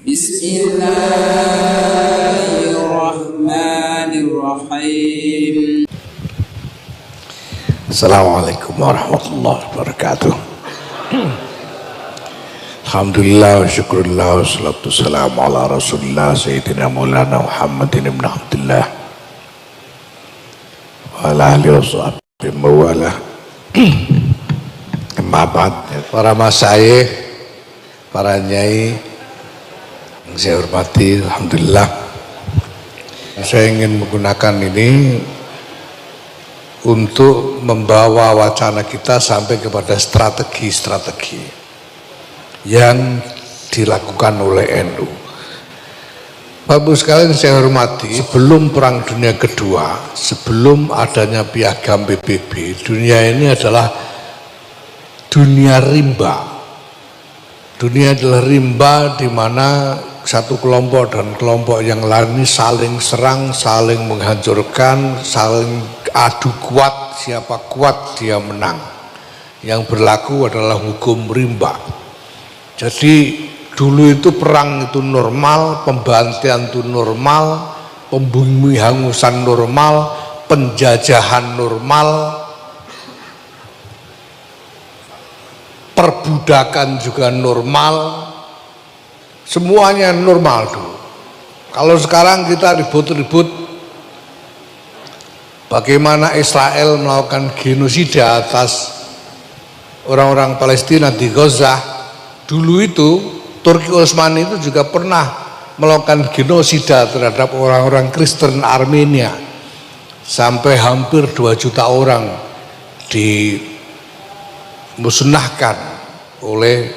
Bismillahirrahmanirrahim. Assalamualaikum warahmatullahi wabarakatuh. Alhamdulillah wa syukurillah wa salatu wassalamu ala rasulillah sayyidina maulana Muhammadin ibn Abdullah wa ala alihi wa sahbihi mawala. Kemabat para masyayikh, para nyai yang saya hormati, alhamdulillah saya ingin menggunakan ini untuk membawa wacana kita sampai kepada strategi-strategi yang dilakukan oleh NU. Bapak sekalian saya hormati, sebelum Perang Dunia Kedua, sebelum adanya piagam PBB, dunia ini adalah dunia rimba. Dunia adalah rimba di mana satu kelompok dan kelompok yang lain ini saling serang, saling menghancurkan, saling adu kuat, siapa kuat dia menang. Yang berlaku adalah hukum rimba. Jadi dulu itu perang itu normal, pembantian itu normal, pembumi hangusan normal, penjajahan normal, perbudakan juga normal, semuanya normal dulu. Kalau sekarang kita ribut-ribut bagaimana Israel melakukan genosida atas orang-orang Palestina di Gaza, dulu itu Turki Utsmani itu juga pernah melakukan genosida terhadap orang-orang Kristen Armenia, sampai hampir 2 juta orang dimusnahkan oleh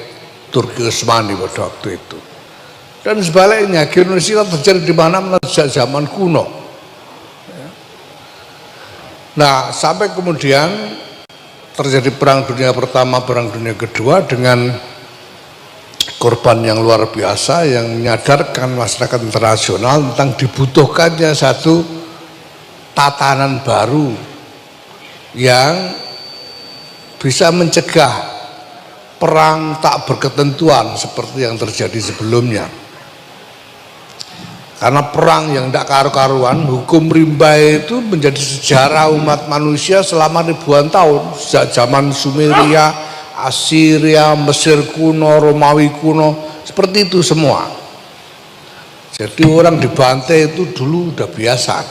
Turki Utsmani pada waktu itu. Dan sebaliknya genosida terjadi di mana-mana sejak zaman kuno. Nah, sampai kemudian terjadi Perang Dunia Pertama, Perang Dunia Kedua dengan korban yang luar biasa yang menyadarkan masyarakat internasional tentang dibutuhkannya satu tatanan baru yang bisa mencegah perang tak berketentuan seperti yang terjadi sebelumnya. Karena perang yang tidak karu-karuan, hukum rimba itu menjadi sejarah umat manusia selama ribuan tahun, sejak zaman Sumeria, Assyria, Mesir kuno, Romawi kuno, seperti itu semua. Jadi orang dibantai itu dulu udah biasa.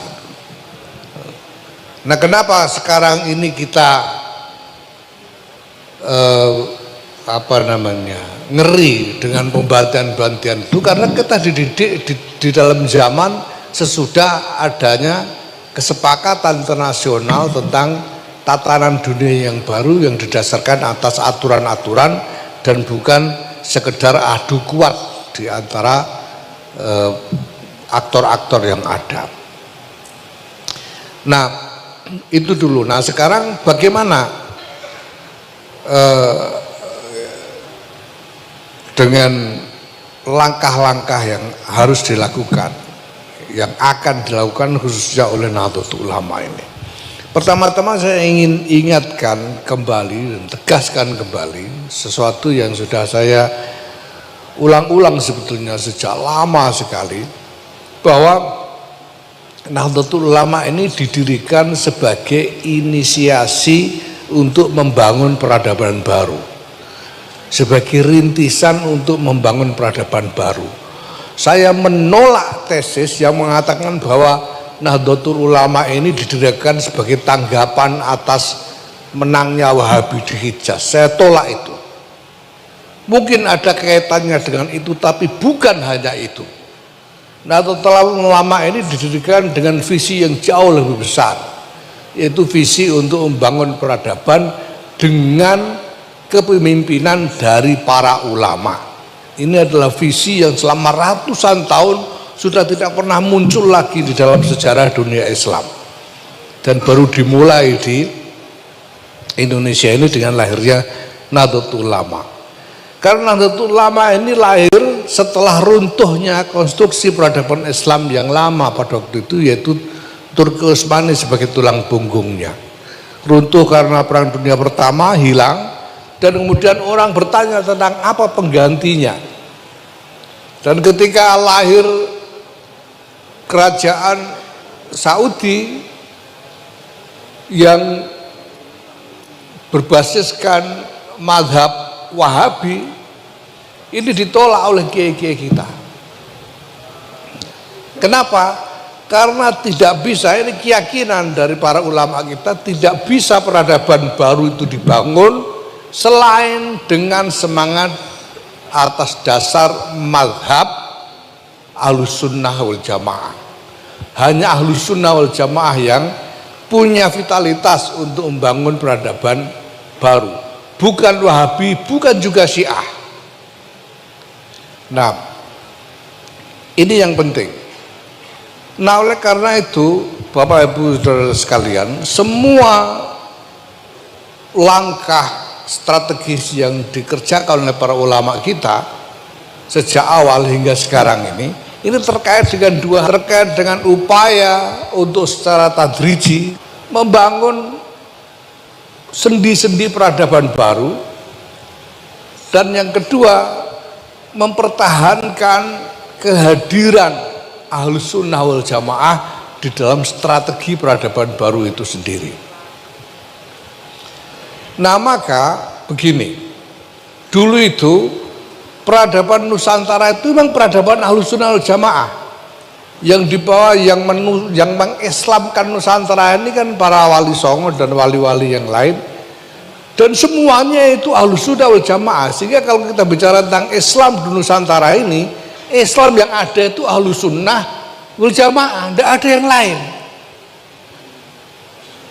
Nah, kenapa sekarang ini kita ngeri dengan pembantian-pembantian itu? Karena kita dididik di dalam zaman sesudah adanya kesepakatan internasional tentang tatanan dunia yang baru yang didasarkan atas aturan-aturan dan bukan sekedar adu kuat di antara aktor-aktor yang ada. Nah, itu dulu. Nah, sekarang bagaimana dengan langkah-langkah yang harus dilakukan, yang akan dilakukan khususnya oleh Nahdlatul Ulama ini. Pertama-tama saya ingin ingatkan kembali dan tegaskan kembali sesuatu yang sudah saya ulang-ulang sebetulnya sejak lama sekali, bahwa Nahdlatul Ulama ini didirikan sebagai inisiasi untuk membangun peradaban baru, sebagai rintisan untuk membangun peradaban baru. Saya menolak tesis yang mengatakan bahwa Nahdlatul Ulama ini didirikan sebagai tanggapan atas menangnya Wahabi di Hijaz. Saya tolak itu. Mungkin ada kaitannya dengan itu, tapi bukan hanya itu. Nahdlatul Ulama ini didirikan dengan visi yang jauh lebih besar, yaitu visi untuk membangun peradaban dengan kepemimpinan dari para ulama. Ini adalah visi yang selama ratusan tahun sudah tidak pernah muncul lagi di dalam sejarah dunia Islam, dan baru dimulai di Indonesia ini dengan lahirnya Nahdlatul Ulama. Karena Nahdlatul Ulama ini lahir setelah runtuhnya konstruksi peradaban Islam yang lama pada waktu itu, yaitu Turki Utsmani sebagai tulang punggungnya. Runtuh karena Perang Dunia Pertama, hilang, dan kemudian orang bertanya tentang apa penggantinya. Dan ketika lahir kerajaan Saudi yang berbasiskan mazhab Wahabi, ini ditolak oleh kiai-kiai kita. Kenapa? Karena tidak bisa, ini keyakinan dari para ulama kita, tidak bisa peradaban baru itu dibangun selain dengan semangat atas dasar mazhab Ahlus Sunnah wal Jamaah. Hanya Ahlus Sunnah wal Jamaah yang punya vitalitas untuk membangun peradaban baru, bukan Wahabi, bukan juga Syiah. Nah, ini yang penting. Nah, oleh karena itu Bapak Ibu Saudara sekalian, semua langkah strategis yang dikerjakan oleh para ulama kita sejak awal hingga sekarang ini terkait dengan upaya untuk secara tadriji membangun sendi-sendi peradaban baru, dan yang kedua mempertahankan kehadiran Ahlus Sunnah wal Jamaah di dalam strategi peradaban baru itu sendiri. Nah, maka begini, dulu itu peradaban Nusantara itu memang peradaban Ahlus Sunnah wal Jamaah. Yang dibawa, yang mengislamkan Nusantara ini kan para wali songo dan wali-wali yang lain, dan semuanya itu Ahlus Sunnah wal Jamaah. Sehingga kalau kita bicara tentang Islam di Nusantara ini, Islam yang ada itu Ahlus Sunnah wal Jamaah, tidak ada yang lain.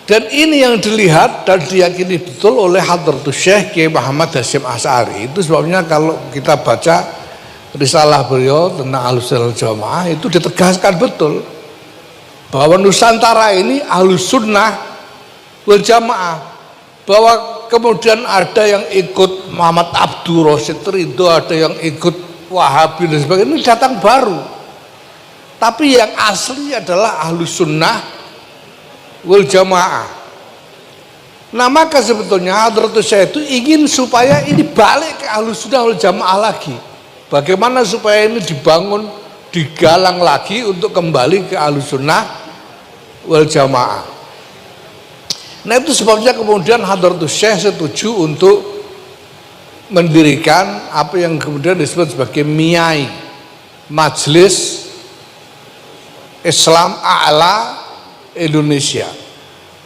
Dan ini yang dilihat dan diyakini betul oleh Hadratus Syekh Kiai Muhammad Hasyim Asy'ari. Itu sebabnya kalau kita baca risalah beliau tentang Ahlus Sunnah wal Jamaah, itu ditegaskan betul bahwa Nusantara ini Ahlus Sunnah wal Jamaah. Bahwa kemudian ada yang ikut Muhammad Abdul Rasyid Ridho, ada yang ikut Wahabi dan sebagainya, ini datang baru. Tapi yang asli adalah Ahlus Sunnah wal Jamaah. Nah, maka sebetulnya Hadratus Syekh itu ingin supaya ini balik ke Ahlus Sunnah wal Jamaah lagi. Bagaimana supaya ini dibangun, digalang lagi untuk kembali ke Ahlus Sunnah wal Jamaah. Nah, itu sebabnya kemudian Hadratus Syekh setuju untuk mendirikan apa yang kemudian disebut sebagai MIAI, Majelis Islam A'la Indonesia,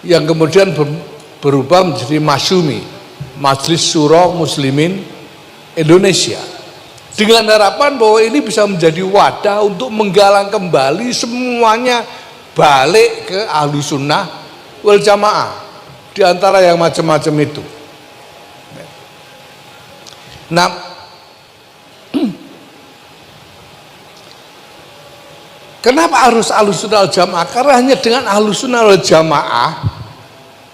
yang kemudian berubah menjadi Masyumi, Majelis Syuro Muslimin Indonesia, dengan harapan bahwa ini bisa menjadi wadah untuk menggalang kembali semuanya balik ke Ahlus Sunnah wal Jamaah, di antara yang macam-macam itu. Nah, kenapa harus Ahlus Sunnah wal Jamaah? Karena hanya dengan Ahlus Sunnah wal Jamaah,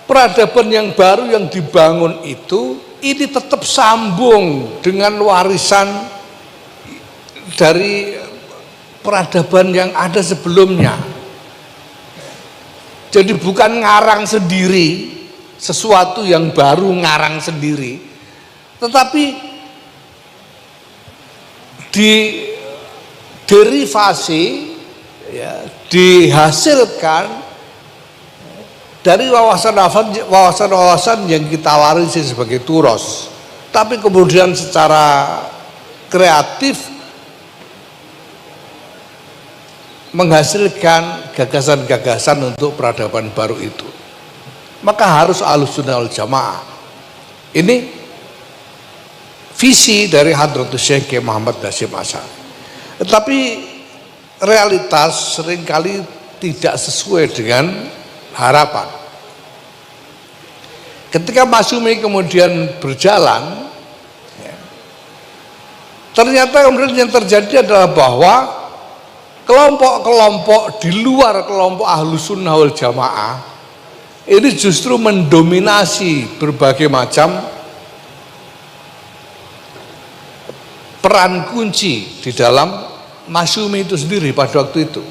peradaban yang baru yang dibangun itu ini tetap sambung dengan warisan dari peradaban yang ada sebelumnya. Jadi bukan ngarang sendiri sesuatu yang baru, ngarang sendiri, tetapi diderivasi, ya, dihasilkan dari wawasan-wawasan yang kita warisi sebagai turos, tapi kemudian secara kreatif menghasilkan gagasan-gagasan untuk peradaban baru itu. Maka harus Ahlus Sunnah wal Jamaah. Ini visi dari Hadratus Syekh Kiai Muhammad Hasyim Asy'ari. Tetapi realitas seringkali tidak sesuai dengan harapan. Ketika Masyumi kemudian berjalan, ya, ternyata kemudian yang terjadi adalah bahwa kelompok-kelompok di luar kelompok Ahlus Sunnah wal Jamaah ini justru mendominasi berbagai macam peran kunci di dalam Masyumi itu sendiri pada waktu itu.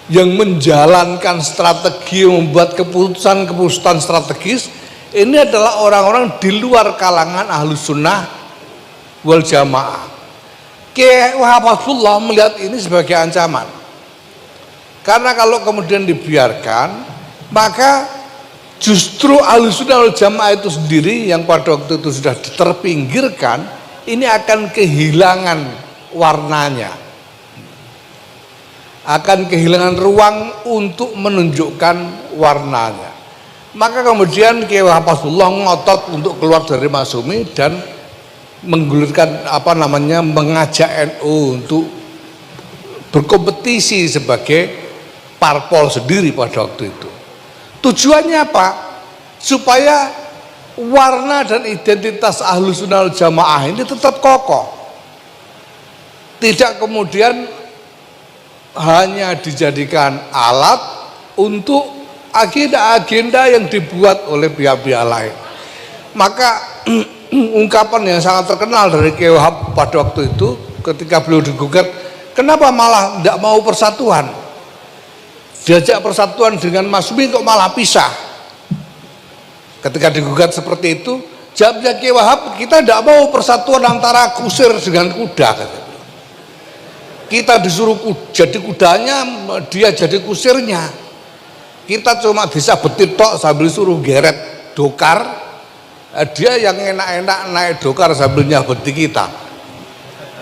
Yang menjalankan strategi, membuat keputusan strategis ini adalah orang-orang di luar kalangan Ahlus Sunnah wal Jamaah. Kiai Wahabullah melihat ini sebagai ancaman. Karena kalau kemudian dibiarkan, maka justru Ahlussunnah wal Jamaah itu sendiri yang pada waktu itu sudah terpinggirkan, ini akan kehilangan warnanya, akan kehilangan ruang untuk menunjukkan warnanya. Maka kemudian Kiai Wahabullah ngotot untuk keluar dari Masyumi dan menggulirkan mengajak NU untuk berkompetisi sebagai parpol sendiri pada waktu itu. Tujuannya apa? Supaya warna dan identitas Ahlussunnah wal Jamaah ini tetap kokoh, tidak kemudian hanya dijadikan alat untuk agenda-agenda yang dibuat oleh pihak-pihak lain. Maka ungkapan yang sangat terkenal dari Kiai Wahab pada waktu itu ketika beliau digugat, kenapa malah tidak mau persatuan? Diajak persatuan dengan Masyumi kok malah pisah. Ketika digugat seperti itu, jawabnya Kiai Wahab, kita tidak mau persatuan antara kusir dengan kuda. Kita disuruh jadi kudanya, dia jadi kusirnya. Kita cuma bisa betit tok sambil suruh geret dokar, dia yang enak-enak naik dokar sambil nyabeti kita.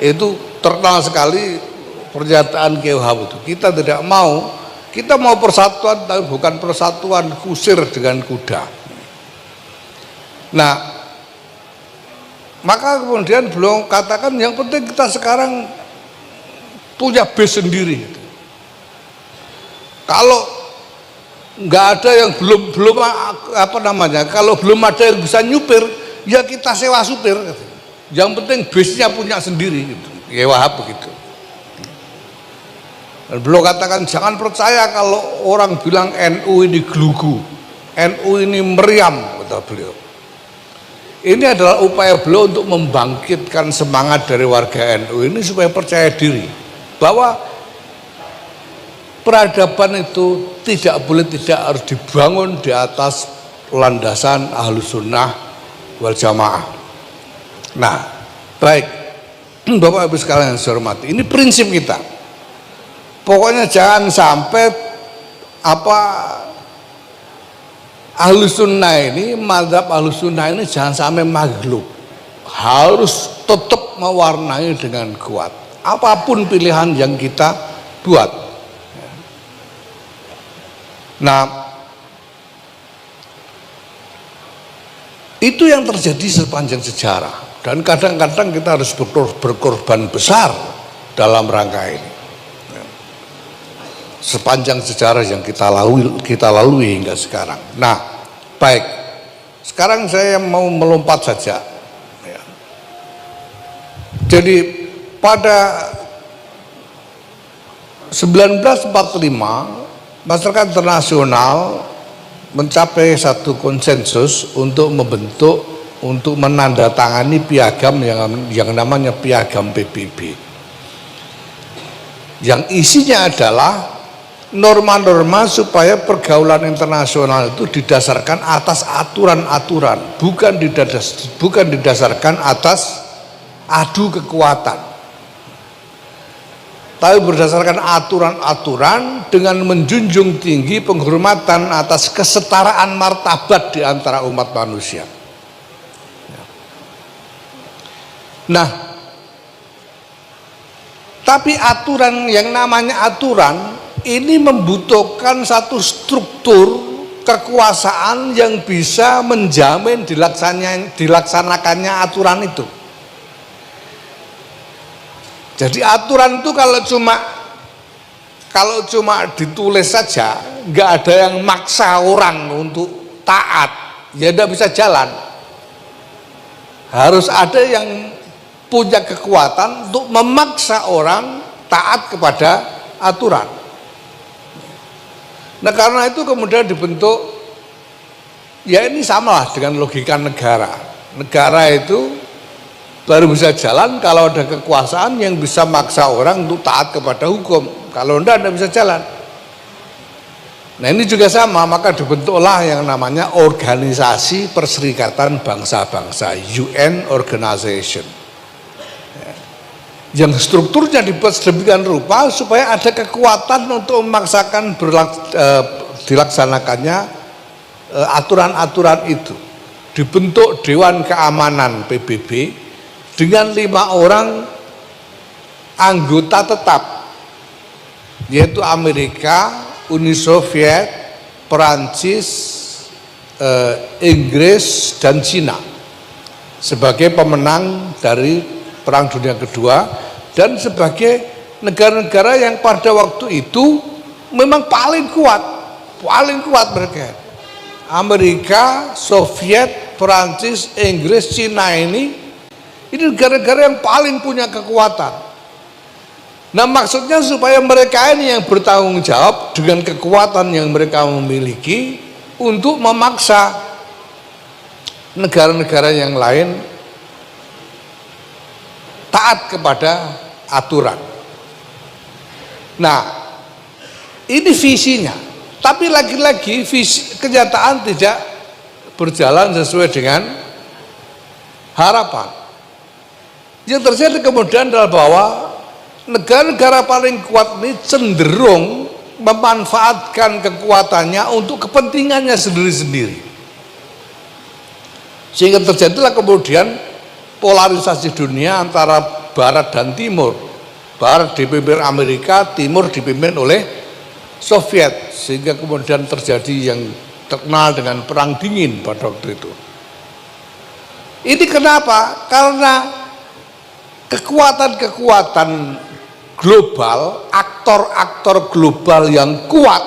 Itu terkenal sekali pernyataan Kiai Wahab itu. Kita tidak mau, kita mau persatuan tapi bukan persatuan kusir dengan kuda. Nah, maka kemudian beliau katakan yang penting kita sekarang punya base sendiri. Kalau nggak ada yang belum kalau belum ada yang bisa nyupir, ya kita sewa supir. Yang penting base-nya punya sendiri gitu. Ya Wahab begitu. Dan beliau katakan jangan percaya kalau orang bilang NU ini gelugu, NU ini meriam, kata beliau. Ini adalah upaya beliau untuk membangkitkan semangat dari warga NU ini supaya percaya diri bahwa peradaban itu tidak harus dibangun di atas landasan Ahlussunnah wal Jamaah. Nah, baik, Bapak Ibu sekalian yang saya hormati, ini prinsip kita. Pokoknya jangan sampai Ahlussunnah ini, mazhab Ahlussunnah ini jangan sampai maghlub, harus tetap mewarnai dengan kuat apapun pilihan yang kita buat. Nah, itu yang terjadi sepanjang sejarah, dan kadang-kadang kita harus berkorban besar dalam rangka ini. Sepanjang sejarah yang kita lalui hingga sekarang. Nah, baik. Sekarang saya mau melompat saja. Jadi pada 1945 masyarakat internasional mencapai satu konsensus untuk menandatangani piagam yang namanya piagam PBB, yang isinya adalah norma-norma supaya pergaulan internasional itu didasarkan atas aturan-aturan, bukan didasarkan atas adu kekuatan, tapi berdasarkan aturan-aturan dengan menjunjung tinggi penghormatan atas kesetaraan martabat di antara umat manusia. Nah, tapi aturan yang namanya aturan ini membutuhkan satu struktur kekuasaan yang bisa menjamin dilaksanakannya aturan itu. Jadi aturan itu kalau cuma ditulis saja, nggak ada yang maksa orang untuk taat, ya tidak bisa jalan. Harus ada yang punya kekuatan untuk memaksa orang taat kepada aturan. Nah, karena itu kemudian dibentuk, ya ini sama dengan logika negara. Negara itu baru bisa jalan kalau ada kekuasaan yang bisa maksa orang untuk taat kepada hukum. Kalau tidak bisa jalan. Nah, ini juga sama, maka dibentuklah yang namanya Organisasi Perserikatan Bangsa-Bangsa, UN Organization. yang strukturnya dibuat sedemikian rupa supaya ada kekuatan untuk memaksakan dilaksanakannya aturan-aturan itu. Dibentuk Dewan Keamanan PBB dengan 5 orang anggota tetap, yaitu Amerika, Uni Soviet, Perancis, Inggris, dan Cina sebagai pemenang dari Perang Dunia Kedua dan sebagai negara-negara yang pada waktu itu memang paling kuat mereka. Amerika, Soviet, Perancis, Inggris, Cina ini negara-negara yang paling punya kekuatan. Nah, maksudnya supaya mereka ini yang bertanggung jawab dengan kekuatan yang mereka memiliki untuk memaksa negara-negara yang lain taat kepada aturan. Nah, ini visinya. Tapi lagi-lagi kenyataan tidak berjalan sesuai dengan harapan. Yang terjadi kemudian adalah bahwa negara-negara paling kuat ini cenderung memanfaatkan kekuatannya untuk kepentingannya sendiri-sendiri. Sehingga terjadilah kemudian polarisasi dunia antara Barat dan Timur. Barat dipimpin Amerika, Timur dipimpin oleh Soviet, sehingga kemudian terjadi yang terkenal dengan Perang Dingin pada waktu itu. Ini kenapa? Karena kekuatan-kekuatan global, aktor-aktor global yang kuat,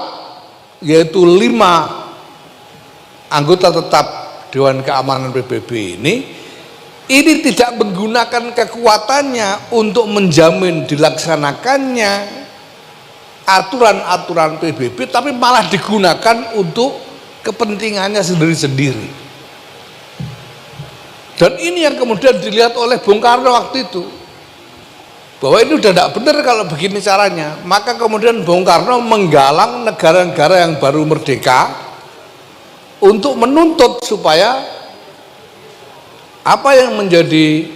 yaitu 5 anggota tetap Dewan Keamanan PBB ini tidak menggunakan kekuatannya untuk menjamin dilaksanakannya aturan-aturan PBB, tapi malah digunakan untuk kepentingannya sendiri-sendiri. Dan ini yang kemudian dilihat oleh Bung Karno waktu itu, bahwa ini udah tidak benar kalau begini caranya. Maka kemudian Bung Karno menggalang negara-negara yang baru merdeka untuk menuntut supaya apa yang menjadi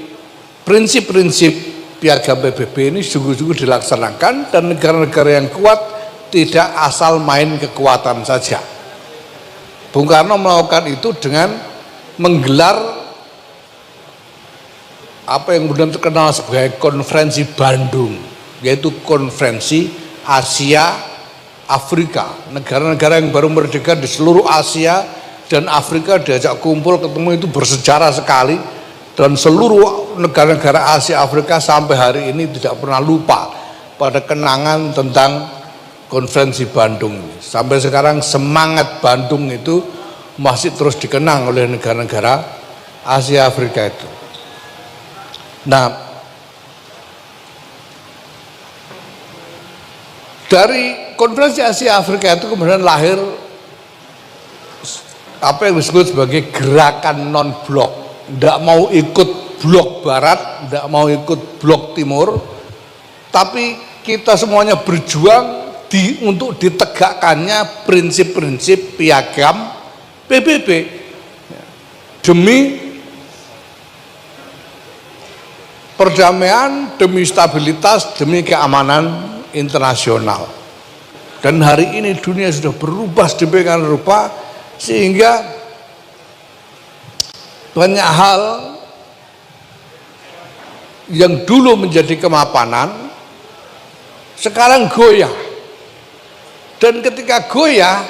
prinsip-prinsip Piagam PBB ini sungguh-sungguh dilaksanakan, dan negara-negara yang kuat tidak asal main kekuatan saja. Bung Karno melakukan itu dengan menggelar apa yang kemudian terkenal sebagai Konferensi Bandung, yaitu Konferensi Asia Afrika. Negara-negara yang baru merdeka di seluruh Asia dan Afrika diajak kumpul ketemu, itu bersejarah sekali. Dan seluruh negara-negara Asia Afrika sampai hari ini tidak pernah lupa pada kenangan tentang Konferensi Bandung. Sampai sekarang semangat Bandung itu masih terus dikenang oleh negara-negara Asia Afrika itu. Nah, dari Konferensi Asia Afrika itu kemudian lahir apa yang disebut sebagai gerakan non-blok. Tidak mau ikut blok barat, tidak mau ikut blok timur, tapi kita semuanya berjuang untuk ditegakkannya prinsip-prinsip Piagam PBB demi perdamaian, demi stabilitas, demi keamanan internasional. Dan hari ini dunia sudah berubah sedemikian rupa sehingga banyak hal yang dulu menjadi kemapanan sekarang goyah, dan ketika goyah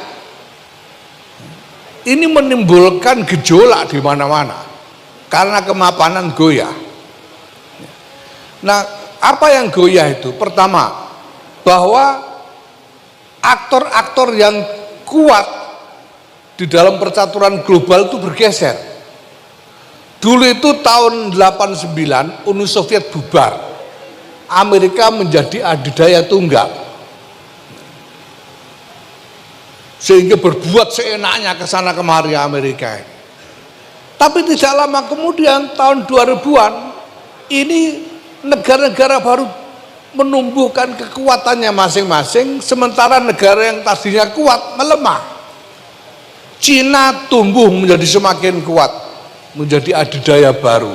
ini menimbulkan gejolak di mana-mana karena kemapanan goyah. Nah, apa yang goyah itu? Pertama, bahwa aktor-aktor yang kuat di dalam percaturan global itu bergeser. Dulu itu tahun 89 Uni Soviet bubar, Amerika menjadi adidaya tunggal, sehingga berbuat seenaknya ke sana kemari Amerika. Tapi tidak lama kemudian tahun 2000-an ini negara-negara baru menumbuhkan kekuatannya masing-masing, sementara negara yang tadinya kuat melemah. Cina tumbuh menjadi semakin kuat, menjadi adidaya baru.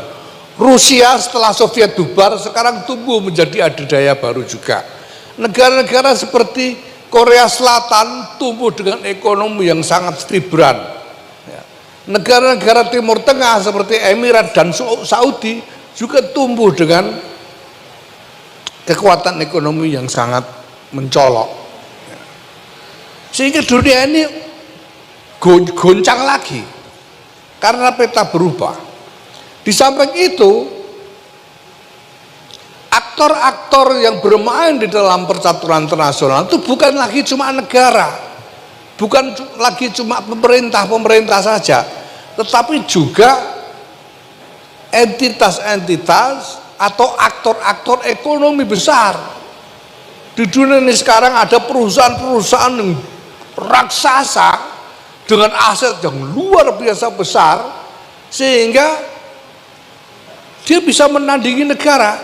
Rusia setelah Soviet bubar sekarang tumbuh menjadi adidaya baru juga. Negara-negara seperti Korea Selatan tumbuh dengan ekonomi yang sangat vibran. Negara-negara Timur Tengah seperti Emirat dan Saudi juga tumbuh dengan kekuatan ekonomi yang sangat mencolok. Sehingga dunia ini goncang lagi karena peta berubah. Di samping itu, aktor-aktor yang bermain di dalam percaturan internasional itu bukan lagi cuma negara, bukan lagi cuma pemerintah saja, tetapi juga entitas-entitas atau aktor-aktor ekonomi besar. Di dunia ini sekarang ada perusahaan-perusahaan yang raksasa dengan aset yang luar biasa besar, sehingga dia bisa menandingi negara.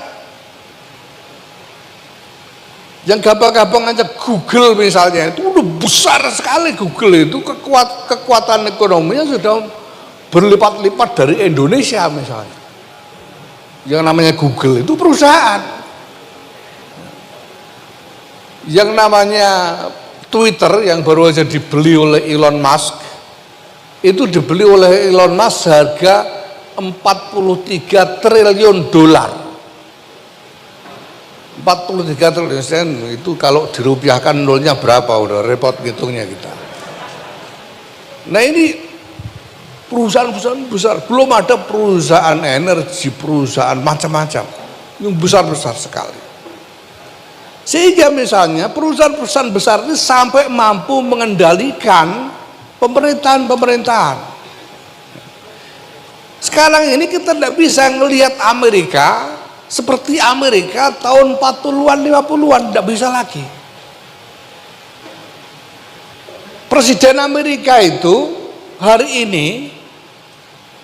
Yang gampang-gampang aja Google misalnya, itu udah besar sekali. Google itu kekuatan ekonominya sudah berlipat-lipat dari Indonesia misalnya. Yang namanya Google itu perusahaan. Yang namanya Twitter yang baru saja dibeli oleh Elon Musk, itu dibeli oleh Elon Musk seharga 43 triliun dolar. 43 triliun itu kalau dirupiahkan nolnya berapa, udah repot ngitungnya kita. Nah ini perusahaan-perusahaan besar, belum ada perusahaan energi, perusahaan macam-macam yang besar-besar sekali. Sehingga misalnya perusahaan-perusahaan besar ini sampai mampu mengendalikan pemerintahan. Sekarang ini kita tidak bisa melihat Amerika seperti Amerika tahun 40-an, 50-an, tidak bisa lagi. Presiden Amerika itu hari ini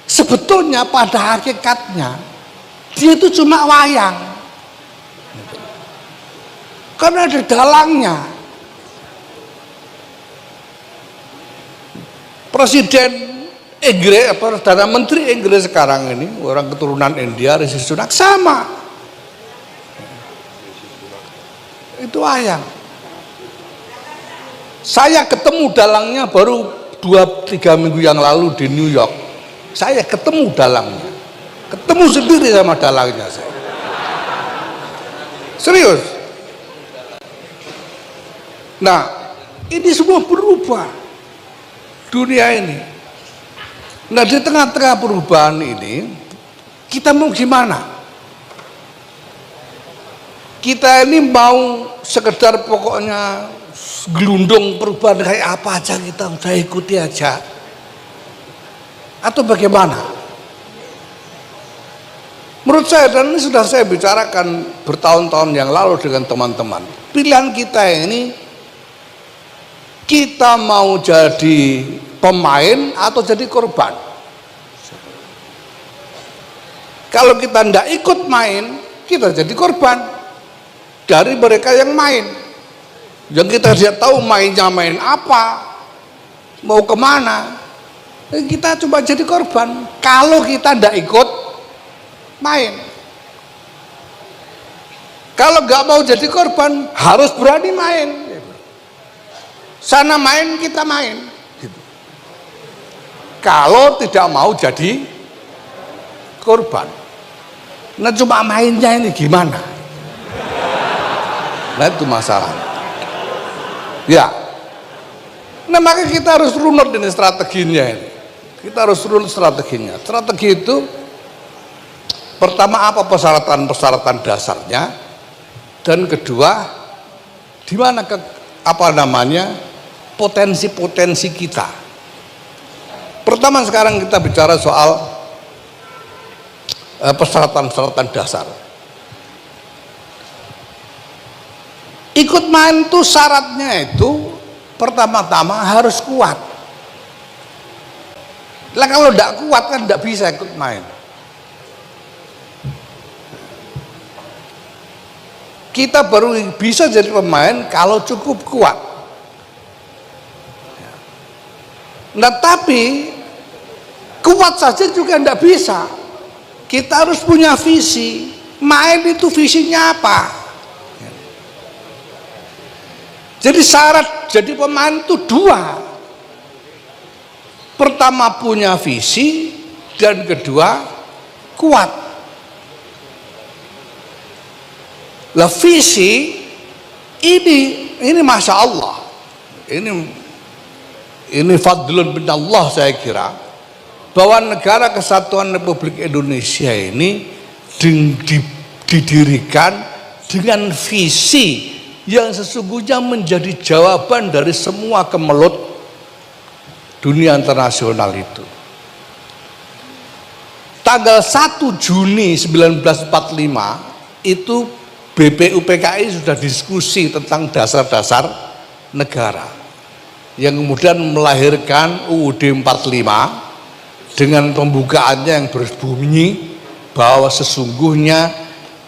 sebetulnya pada hakikatnya dia itu cuma wayang, karena ada dalangnya. Presiden Inggris, Perdana Menteri Inggris sekarang ini orang keturunan India, Rishi Sunak, sama. Itu ayang. Saya ketemu dalangnya baru 2-3 minggu yang lalu di New York. Saya ketemu dalangnya, ketemu sendiri sama dalangnya saya. Serius. Nah, ini semua berubah dunia ini. Nah di tengah-tengah perubahan ini kita mau gimana? Kita ini mau sekedar pokoknya gelundung perubahan kayak apa aja kita udah ikuti aja, atau bagaimana? Menurut saya, dan ini sudah saya bicarakan bertahun-tahun yang lalu dengan teman-teman, pilihan kita ini, kita mau jadi pemain atau jadi korban. Kalau kita tidak ikut main, kita jadi korban dari mereka yang main. Yang kita tidak tahu mainnya main apa, mau kemana, kita coba jadi korban. Kalau kita tidak ikut main, kalau nggak mau jadi korban, harus berani main. Sana main, kita main. Kalau tidak mau jadi korban, nah cuma mainnya ini gimana? Nah itu masalah. Ya, nah maka kita harus runut ini strateginya ini. Kita harus runut strateginya. Strategi itu pertama apa persyaratan dasarnya, dan kedua di mana potensi-potensi kita. Pertama sekarang kita bicara soal persyaratan dasar. Ikut main itu syaratnya itu pertama-tama harus kuat. Lah kalau tidak kuat kan tidak bisa ikut main. Kita baru bisa jadi pemain kalau cukup kuat. Nah tapi kuat saja juga tidak bisa. kita harus punya visi. Main itu visinya apa? Jadi syarat jadi pemain itu dua. Pertama punya visi, dan kedua kuat. Lah visi ini masya Allah, ini fadlun min Allah, saya kira bahwa negara kesatuan Republik Indonesia ini didirikan dengan visi yang sesungguhnya menjadi jawaban dari semua kemelut dunia internasional itu. Tanggal 1 Juni 1945 itu BPUPKI sudah diskusi tentang dasar-dasar negara yang kemudian melahirkan UUD 45 dengan pembukaannya yang berbunyi bahwa sesungguhnya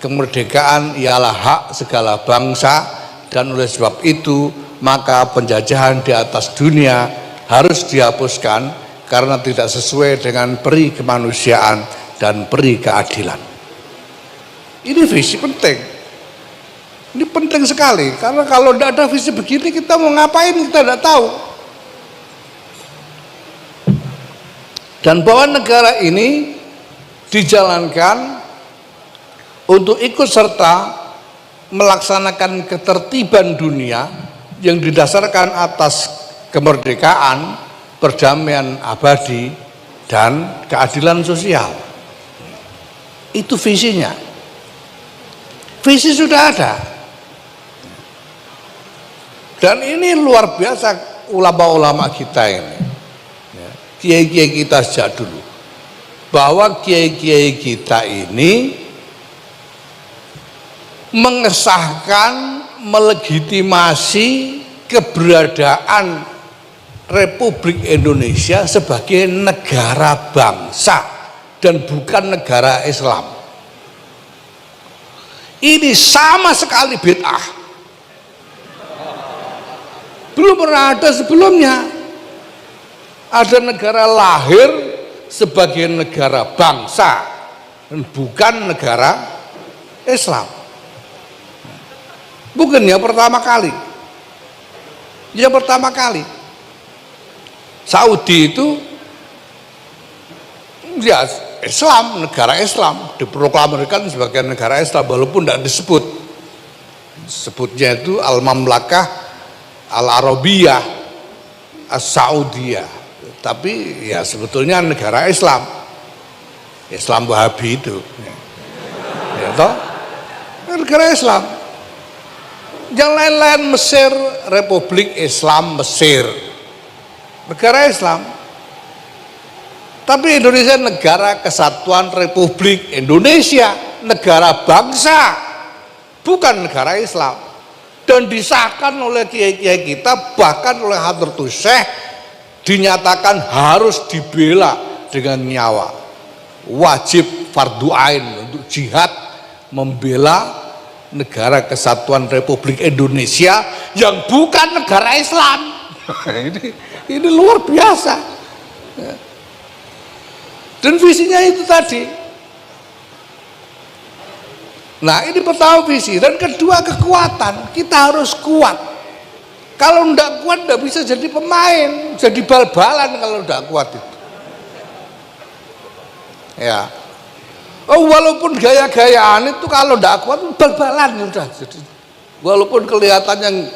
kemerdekaan ialah hak segala bangsa, dan oleh sebab itu maka penjajahan di atas dunia harus dihapuskan karena tidak sesuai dengan peri kemanusiaan dan peri keadilan. Ini visi penting. Ini penting sekali, karena kalau tidak ada visi begini kita mau ngapain kita tidak tahu. Dan bahwa negara ini dijalankan untuk ikut serta melaksanakan ketertiban dunia yang didasarkan atas kemerdekaan, perdamaian abadi, dan keadilan sosial. Itu visinya. Visi sudah ada. Dan ini luar biasa ulama-ulama kita ini, kiai-kiai kita sejak dulu, bahwa kiai-kiai kita ini mengesahkan, melegitimasi keberadaan Republik Indonesia sebagai negara bangsa dan bukan negara Islam. Ini sama sekali bid'ah. Belum pernah ada sebelumnya. Ada negara lahir sebagai negara bangsa dan bukan negara Islam. Bukan yang pertama kali. Yang pertama kali Saudi itu ya Islam, negara Islam, diproklamirkan sebagai negara Islam walaupun tidak disebut. Sebutnya itu Al-Mamlakah Al-Arabiyah As-Saudiyah, tapi ya sebetulnya negara Islam, Islam Wahabi itu, ya toh, negara Islam. Yang lain-lain Mesir, Republik Islam Mesir, negara Islam. Tapi Indonesia negara kesatuan Republik Indonesia, negara bangsa, bukan negara Islam. Dan disahkan oleh kiai-kiai kita, bahkan oleh Hadratus Syekh, dinyatakan harus dibela dengan nyawa, wajib fardu ain untuk jihad membela negara kesatuan Republik Indonesia yang bukan negara Islam. ini luar biasa. Dan visinya itu tadi. Nah, ini pertama visi, dan kedua kekuatan. Kita harus kuat. Kalau tidak kuat tidak bisa jadi pemain, jadi bal-balan kalau tidak kuat itu. Ya. Oh, walaupun gaya-gayaan itu kalau tidak kuat bal-balan udah. Jadi, walaupun kelihatannya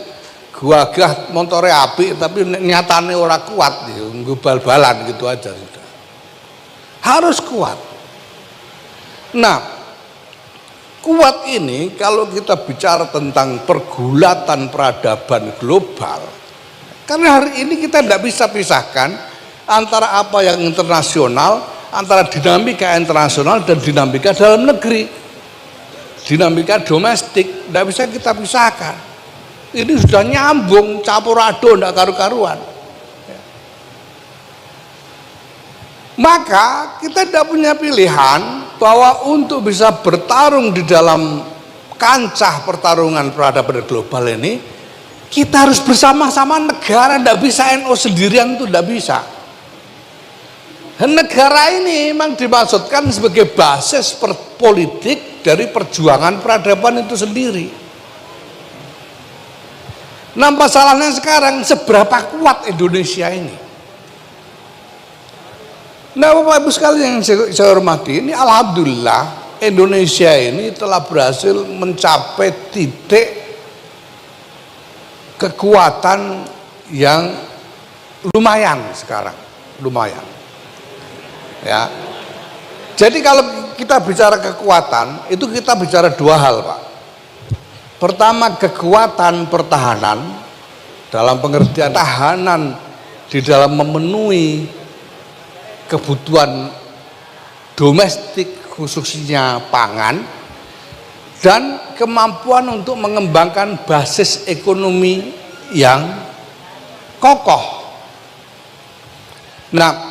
gagah montore api, tapi nyatane orang kuat, bal-balan gitu aja sudah. Harus kuat. Nah, kuat ini kalau kita bicara tentang pergulatan peradaban global, karena hari ini kita tidak bisa pisahkan antara apa yang internasional, antara dinamika internasional dan dinamika dalam negeri, dinamika domestik, tidak bisa kita pisahkan. Ini sudah nyambung, campur aduk, tidak karu-karuan. Maka kita tidak punya pilihan bahwa untuk bisa bertarung di dalam kancah pertarungan peradaban global ini, kita harus bersama-sama negara, tidak bisa NU sendirian itu tidak bisa. Negara ini memang dimaksudkan sebagai basis politik dari perjuangan peradaban itu sendiri. Nah, masalahnya sekarang seberapa kuat Indonesia ini. Nah, Bapak Ibu sekalian yang saya hormati, ini alhamdulillah Indonesia ini telah berhasil mencapai titik kekuatan yang lumayan sekarang, lumayan. Ya. Jadi kalau kita bicara kekuatan, itu kita bicara dua hal, Pak. Pertama, kekuatan pertahanan dalam pengertian tahanan di dalam memenuhi kebutuhan domestik khususnya pangan, dan kemampuan untuk mengembangkan basis ekonomi yang kokoh. Nah,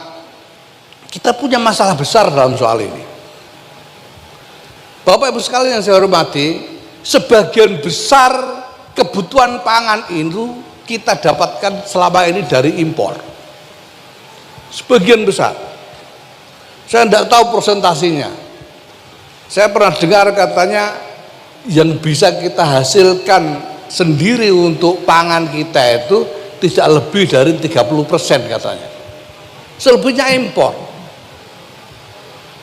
kita punya masalah besar dalam soal ini. Bapak Ibu sekalian yang saya hormati, sebagian besar kebutuhan pangan itu kita dapatkan selama ini dari impor. Sebagian besar. Saya tidak tahu persentasinya. Saya pernah dengar katanya yang bisa kita hasilkan sendiri untuk pangan kita itu tidak lebih dari 30% katanya. Selebihnya impor.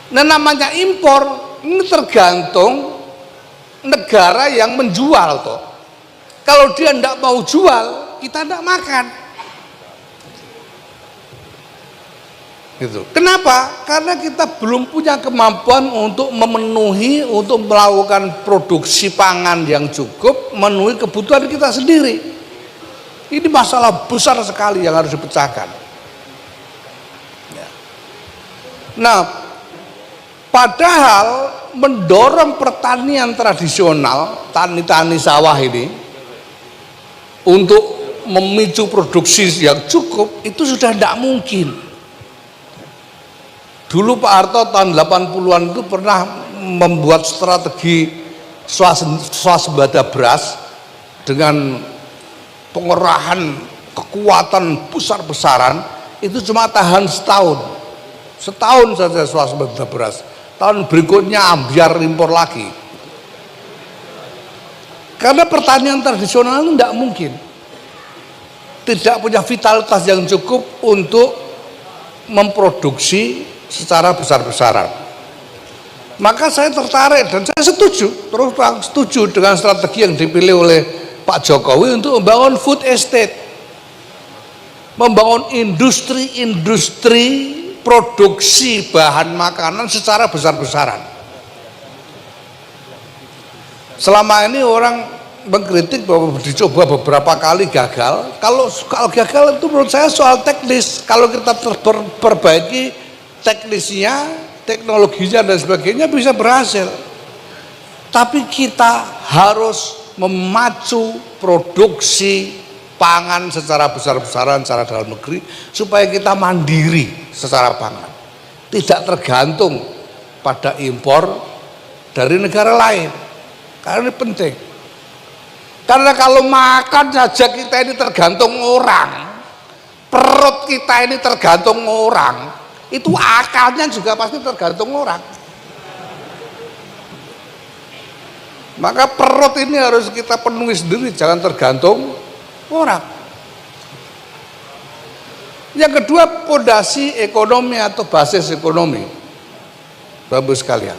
Nah, namanya impor ini tergantung negara yang menjual toh. Kalau dia tidak mau jual, kita tidak makan. Gitu. Kenapa? Karena kita belum punya kemampuan untuk memenuhi, untuk melakukan produksi pangan yang cukup, memenuhi kebutuhan kita sendiri. Ini masalah besar sekali yang harus dipecahkan. Nah, padahal mendorong pertanian tradisional, tani-tani sawah ini untuk memicu produksi yang cukup itu sudah tidak mungkin. Dulu Pak Harto tahun 80-an itu pernah membuat strategi swasembada beras dengan pengerahan kekuatan besar-besaran, itu cuma tahan setahun saja swasembada beras. Tahun berikutnya ambiar impor lagi. Karena pertanian tradisional itu tidak mungkin, tidak punya vitalitas yang cukup untuk memproduksi secara besar-besaran. Maka saya tertarik dan saya setuju, terus terang setuju dengan strategi yang dipilih oleh Pak Jokowi untuk membangun food estate, membangun industri produksi bahan makanan secara besar-besaran. Selama ini orang mengkritik bahwa dicoba beberapa kali gagal. Kalau gagal itu menurut saya soal teknis. Kalau kita perbaiki teknisnya, teknologinya dan sebagainya bisa berhasil. Tapi kita harus memacu produksi pangan secara besar-besaran secara dalam negeri supaya kita mandiri secara pangan, tidak tergantung pada impor dari negara lain. Karena ini penting. Karena kalau makan saja kita ini tergantung orang, perut kita ini tergantung orang, itu akalnya juga pasti tergantung orang. Maka perut ini harus kita penuhi sendiri, jangan tergantung orang. Yang kedua, fondasi ekonomi atau basis ekonomi. Bapak sekalian,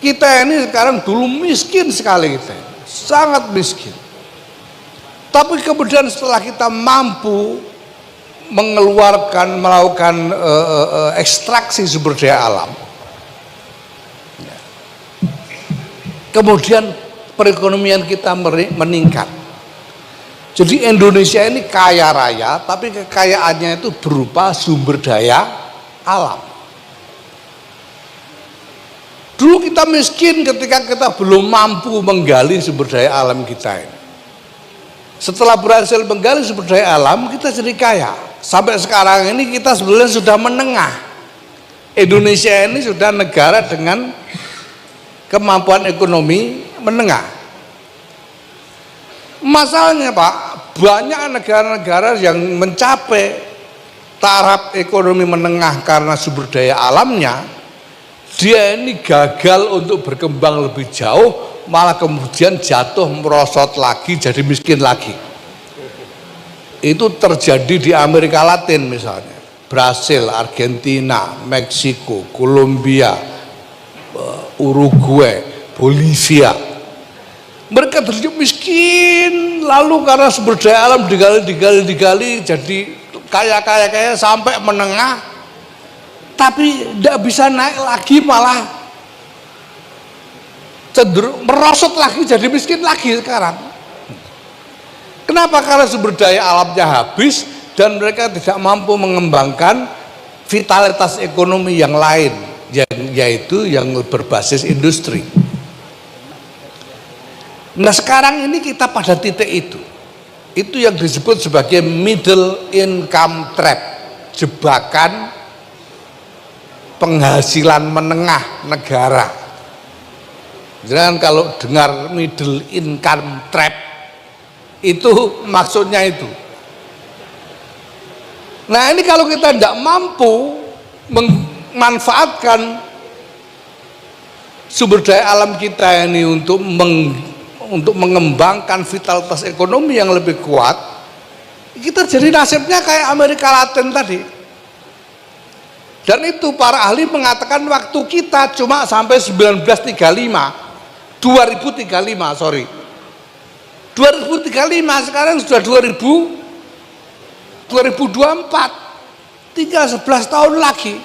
kita ini sekarang dulu miskin sekali, kita sangat miskin. Tapi kemudian setelah kita mampu melakukan ekstraksi sumber daya alam, kemudian perekonomian kita meningkat. Jadi Indonesia ini kaya raya, tapi kekayaannya itu berupa sumber daya alam. Dulu kita miskin ketika kita belum mampu menggali sumber daya alam kita ini. Setelah berhasil menggali sumber daya alam, kita jadi kaya. Sampai sekarang ini kita sebenarnya sudah menengah. Indonesia ini sudah negara dengan kemampuan ekonomi menengah. Masalahnya Pak, banyak negara-negara yang mencapai taraf ekonomi menengah karena sumber daya alamnya, dia ini gagal untuk berkembang lebih jauh, malah kemudian jatuh merosot lagi, jadi miskin lagi. Itu terjadi di Amerika Latin misalnya, Brasil, Argentina, Meksiko, Kolombia, Uruguay, Bolivia. Mereka terjadi miskin, lalu karena sumber daya alam digali jadi kaya sampai menengah, tapi tidak bisa naik lagi, malah cenderung merosot lagi, jadi miskin lagi sekarang. Kenapa? Karena sumber daya alamnya habis dan mereka tidak mampu mengembangkan vitalitas ekonomi yang lain, yaitu yang berbasis industri. Nah sekarang ini kita pada titik itu yang disebut sebagai middle income trap, jebakan penghasilan menengah negara. Jangan kalau dengar middle income trap itu maksudnya itu. Nah ini kalau kita tidak mampu memanfaatkan sumber daya alam kita ini untuk mengembangkan vitalitas ekonomi yang lebih kuat, kita jadi nasibnya kayak Amerika Latin tadi. Dan itu para ahli mengatakan waktu kita cuma sampai 2035 sorry 2035, sekarang sudah 2024, tinggal 11 tahun lagi.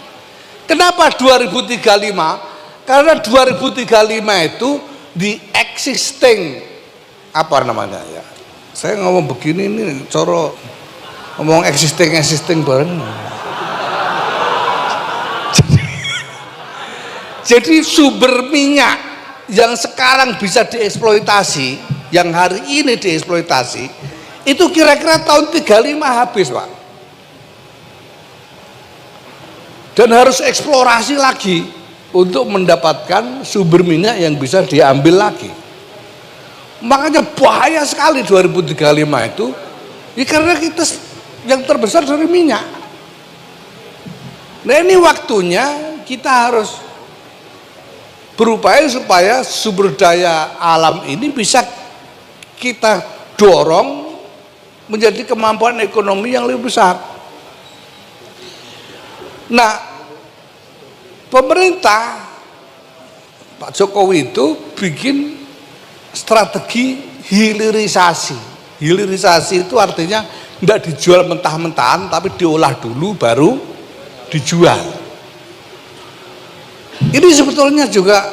Kenapa 2035? Karena 2035 itu di existing, apa namanya ya, saya ngomong begini ini coro ngomong existing bareng. Jadi sumber minyak yang sekarang bisa dieksploitasi, yang hari ini dieksploitasi, itu kira-kira tahun 35 habis, Pak. Dan harus eksplorasi lagi untuk mendapatkan sumber minyak yang bisa diambil lagi. Makanya bahaya sekali 2035 itu, ya karena kita yang terbesar dari minyak. Nah ini waktunya kita harus berupaya supaya sumber daya alam ini bisa kita dorong menjadi kemampuan ekonomi yang lebih besar. Nah pemerintah Pak Jokowi itu bikin strategi hilirisasi. Hilirisasi itu artinya tidak dijual mentah-mentahan, tapi diolah dulu baru dijual. Ini sebetulnya juga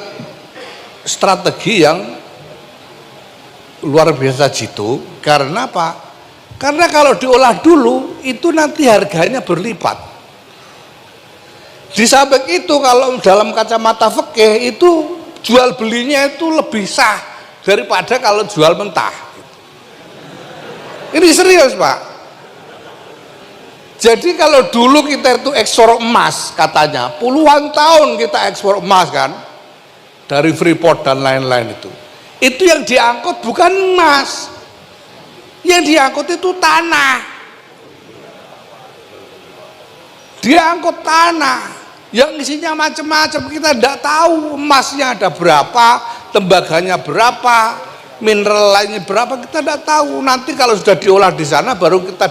strategi yang luar biasa jitu. Karena apa? Karena kalau diolah dulu itu nanti harganya berlipat. Di samping itu kalau dalam kacamata fikih itu jual belinya itu lebih sah daripada kalau jual mentah. Ini serius, Pak. Jadi kalau dulu kita itu ekspor emas katanya, puluhan tahun kita ekspor emas kan, dari Freeport dan lain-lain itu. Itu yang diangkut bukan emas, yang diangkut itu tanah. Diangkut tanah yang isinya macam-macam, kita tidak tahu emasnya ada berapa, tembaganya berapa, mineral lainnya berapa, kita tidak tahu. Nanti kalau sudah diolah di sana baru kita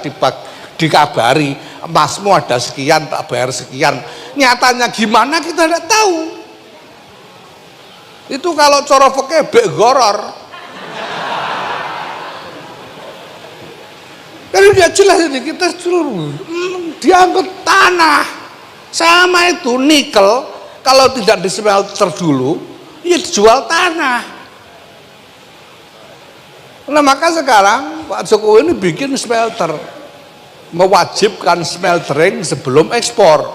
dikabari emasmu ada sekian, tak bayar sekian. Nyatanya gimana kita tidak tahu. Itu kalau cara fikih bek goror. Jadi dia jelas ini kita seluruh diangkut tanah. Sama itu nikel kalau tidak dismelter dulu, ya dijual tanah. Nah maka sekarang Pak Jokowi ini bikin smelter, mewajibkan smeltering sebelum ekspor.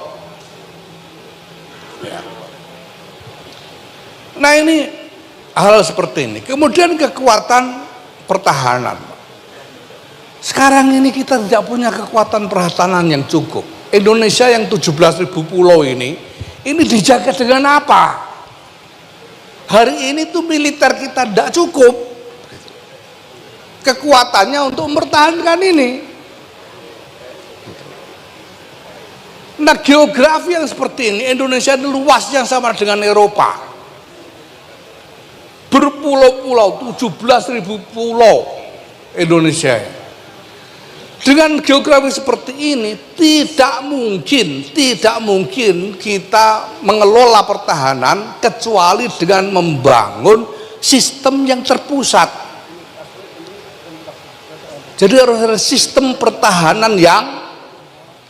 Ya. Nah ini hal seperti ini. Kemudian kekuatan pertahanan. Sekarang ini kita tidak punya kekuatan pertahanan yang cukup. Indonesia yang 17.000 pulau ini dijaga dengan apa? Hari ini tuh militer kita tidak cukup kekuatannya untuk mempertahankan ini. Nah, geografi yang seperti ini, Indonesia ini luasnya sama dengan Eropa. Berpulau-pulau, 17.000 pulau Indonesia. Dengan geografi seperti ini, tidak mungkin kita mengelola pertahanan kecuali dengan membangun sistem yang terpusat. Jadi harus ada sistem pertahanan yang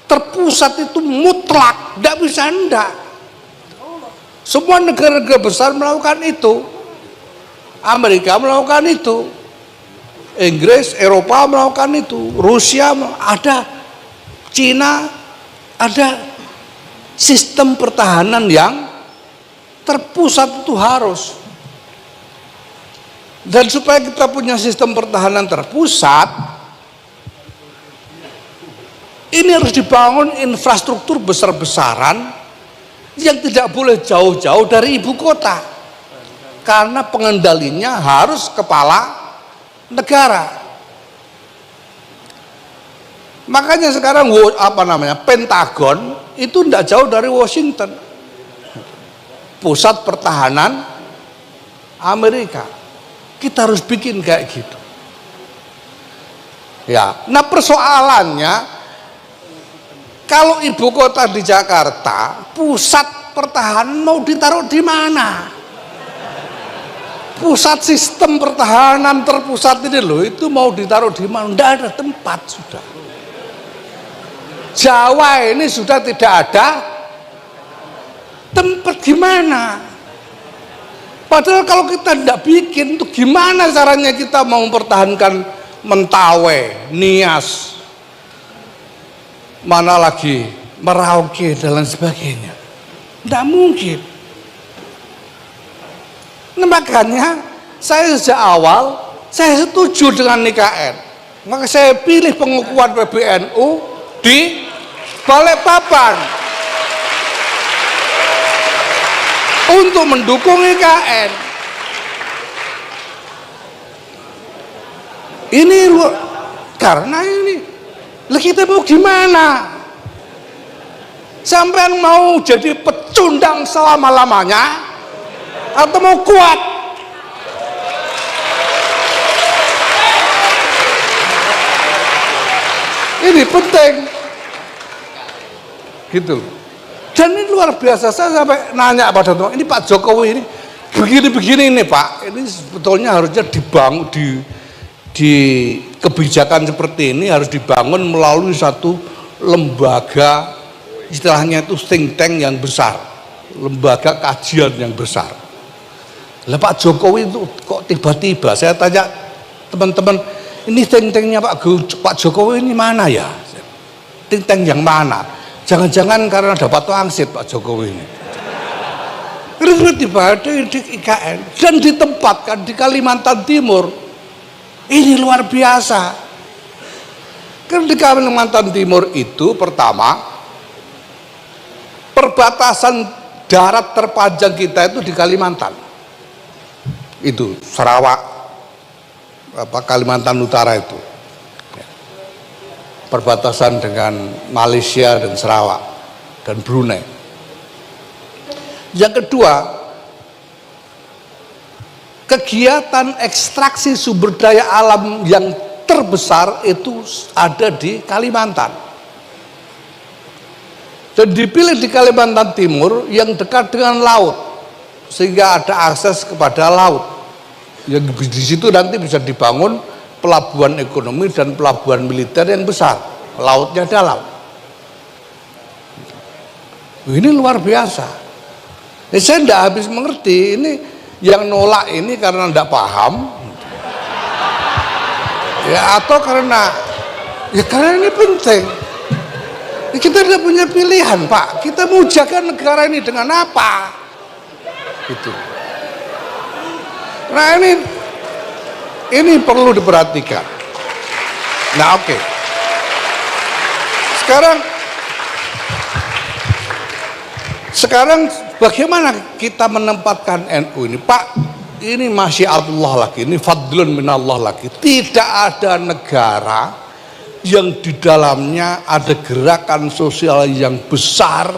terpusat, itu mutlak, tidak bisa enggak. Semua negara-negara besar melakukan itu. Amerika melakukan itu, Inggris, Eropa melakukan itu, Rusia ada, Cina ada. Sistem pertahanan yang terpusat itu harus. Dan supaya kita punya sistem pertahanan terpusat, ini harus dibangun infrastruktur besar-besaran yang tidak boleh jauh-jauh dari ibu kota, karena pengendalinya harus kepala negara. Makanya sekarang Pentagon itu tidak jauh dari Washington, pusat pertahanan Amerika. Kita harus bikin kayak gitu. Ya, nah persoalannya, kalau ibu kota di Jakarta, pusat pertahanan mau ditaruh di mana? Pusat sistem pertahanan terpusat ini loh, itu mau ditaruh di mana? Tidak ada tempat sudah. Jawa ini sudah tidak ada tempat, gimana? Padahal kalau kita tidak bikin, itu gimana caranya kita mau mempertahankan Mentawai, Nias, mana lagi Merauke dan lain sebagainya? Tidak mungkin. Nah, makanya saya sejak awal saya setuju dengan IKN. Maka saya pilih pengukuhan PBNU di Balikpapan untuk mendukung IKN. Ini karena ini, lah kita mau gimana? Sampai mau jadi pecundang selama-lamanya atau mau kuat? Ini penting gitu. Dan ini luar biasa, saya sampai nanya pada teman, ini Pak Jokowi ini begini-begini ini Pak, ini sebetulnya harusnya dibangun di kebijakan seperti ini harus dibangun melalui satu lembaga, istilahnya itu think tank yang besar, lembaga kajian yang besar. Lah Pak Jokowi itu kok tiba-tiba, saya tanya teman-teman, ini think tanknya Pak Jokowi ini mana ya? Think tank yang mana? Jangan-jangan karena dapat wangsit Pak Jokowi ini. Terus tiba-tiba di IKN dan ditempatkan di Kalimantan Timur. Ini luar biasa. Karena di Kalimantan Timur itu pertama, perbatasan darat terpanjang kita itu di Kalimantan. Itu Sarawak, Kalimantan Utara itu. Perbatasan dengan Malaysia dan Sarawak dan Brunei. Yang kedua, kegiatan ekstraksi sumber daya alam yang terbesar itu ada di Kalimantan. Dan dipilih di Kalimantan Timur yang dekat dengan laut, sehingga ada akses kepada laut. Yang di situ nanti bisa dibangun pelabuhan ekonomi dan pelabuhan militer yang besar, lautnya dalam. Ini luar biasa. Saya tidak habis mengerti ini. Yang nolak ini karena tidak paham, ya, atau karena ini penting. Kita tidak punya pilihan Pak. Kita mau jaga negara ini dengan apa? Gitu. Nah ini perlu diperhatikan. Nah oke. Sekarang bagaimana kita menempatkan NU ini? Pak, ini masya Allah lagi, ini fadlun minallah lagi. Tidak ada negara yang di dalamnya ada gerakan sosial yang besar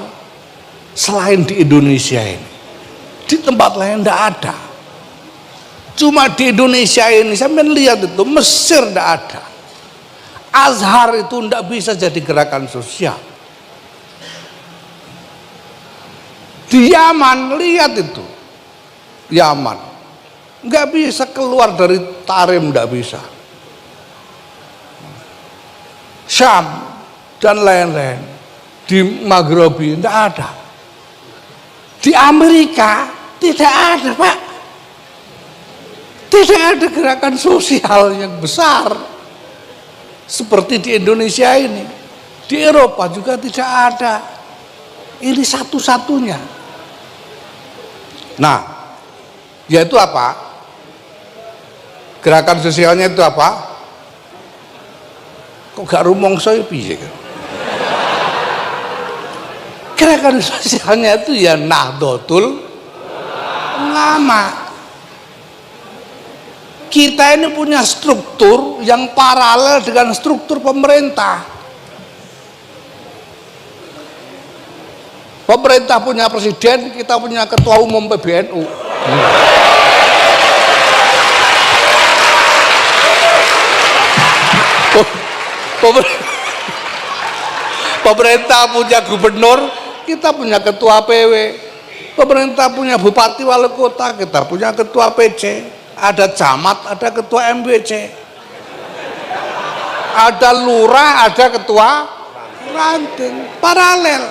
selain di Indonesia ini. Di tempat lain tidak ada. Cuma di Indonesia ini, saya melihat itu, Mesir tidak ada. Azhar itu tidak bisa jadi gerakan sosial. Di Yaman, lihat itu. Yaman. Nggak bisa keluar dari Tarim, nggak bisa. Syam dan lain-lain. Di Maghribi tidak ada. Di Amerika tidak ada, Pak. Tidak ada gerakan sosial yang besar seperti di Indonesia ini. Di Eropa juga tidak ada. Ini satu-satunya. Nah, yaitu apa? Gerakan sosialnya itu apa? Kok gak rumongso ya piye? Gerakan sosialnya itu ya Nahdlatul Ulama. Kita ini punya struktur yang paralel dengan struktur pemerintah. Pemerintah punya presiden, kita punya ketua umum PBNU. Pemerintah punya gubernur, kita punya ketua PW. Pemerintah punya bupati wali kota, kita punya ketua PC. Ada camat, ada ketua MBC. Ada lurah, ada ketua ranting, paralel.